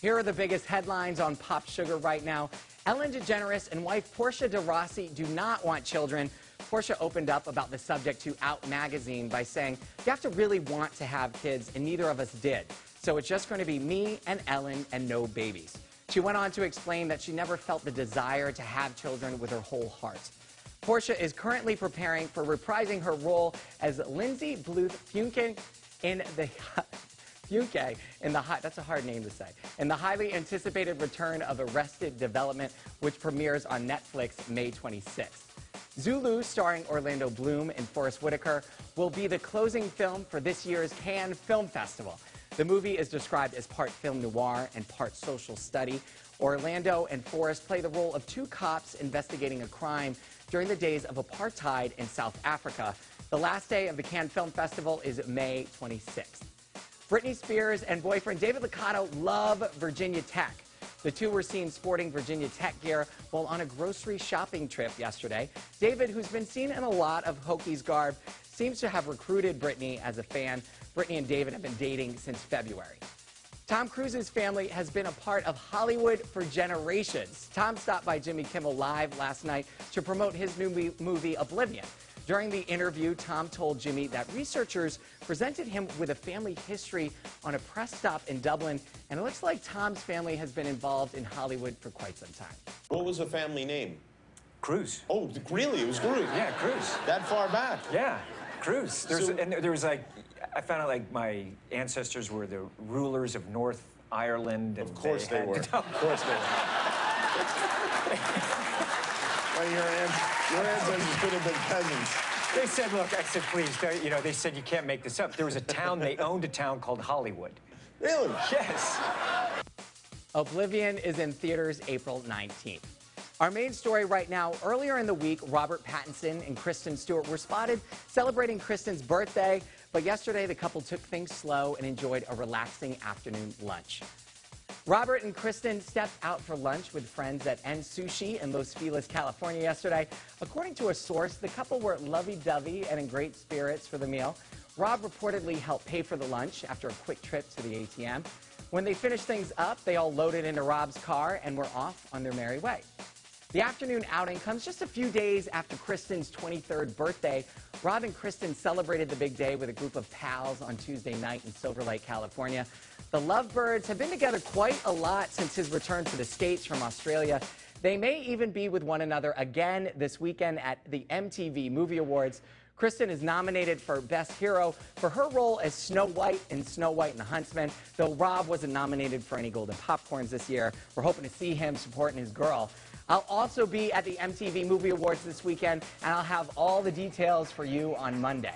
Here are the biggest headlines on Pop Sugar right now. Ellen DeGeneres and wife Portia De Rossi do not want children. Portia opened up about the subject to Out magazine by saying, "You have to really want to have kids, and neither of us did. So it's just going to be me and Ellen and no babies." She went on to explain that she never felt the desire to have children with her whole heart. Portia is currently preparing for reprising her role as Lindsay Bluth-Funke in that's a hard name to say, in the highly anticipated return of Arrested Development, which premieres on Netflix May 26th. Zulu, starring Orlando Bloom and Forest Whitaker, will be the closing film for this year's Cannes Film Festival. The movie is described as part film noir and part social study. Orlando and Forest play the role of two cops investigating a crime during the days of apartheid in South Africa. The last day of the Cannes Film Festival is May 26th. Britney Spears and boyfriend David Liccato love Virginia Tech. The two were seen sporting Virginia Tech gear while on a grocery shopping trip yesterday. David, who's been seen in a lot of Hokies garb, seems to have recruited Britney as a fan. Britney and David have been dating since February. Tom Cruise's family has been a part of Hollywood for generations. Tom stopped by Jimmy Kimmel Live last night to promote his new movie, Oblivion. During the interview, Tom told Jimmy that researchers presented him with a family history on a press stop in Dublin, and it looks like Tom's family has been involved in Hollywood for quite some time. What was the family name? Cruise. Oh, really? It was Cruise? Yeah, Cruise. That far back? Yeah, Cruise. There was like, I found out like my ancestors were the rulers of North Ireland. And of course they were. Of course they were. Well, your ancestors could have been peasants. They said, look, I said, please, they said you can't make this up. There was a town, they owned a town called Hollywood. Really? Yes. Oblivion is in theaters April 19th. Our main story right now, earlier in the week, Robert Pattinson and Kristen Stewart were spotted celebrating Kristen's birthday, but yesterday the couple took things slow and enjoyed a relaxing afternoon lunch. Robert and Kristen stepped out for lunch with friends at N Sushi in Los Feliz, California yesterday. According to a source, the couple were lovey-dovey and in great spirits for the meal. Rob reportedly helped pay for the lunch after a quick trip to the ATM. When they finished things up, they all loaded into Rob's car and were off on their merry way. The afternoon outing comes just a few days after Kristen's 23rd birthday. Rob and Kristen celebrated the big day with a group of pals on Tuesday night in Silver Lake, California. The Lovebirds have been together quite a lot since his return to the States from Australia. They may even be with one another again this weekend at the MTV Movie Awards. Kristen is nominated for Best Hero for her role as Snow White in Snow White and the Huntsman, though Rob wasn't nominated for any Golden Popcorns this year. We're hoping to see him supporting his girl. I'll also be at the MTV Movie Awards this weekend, and I'll have all the details for you on Monday.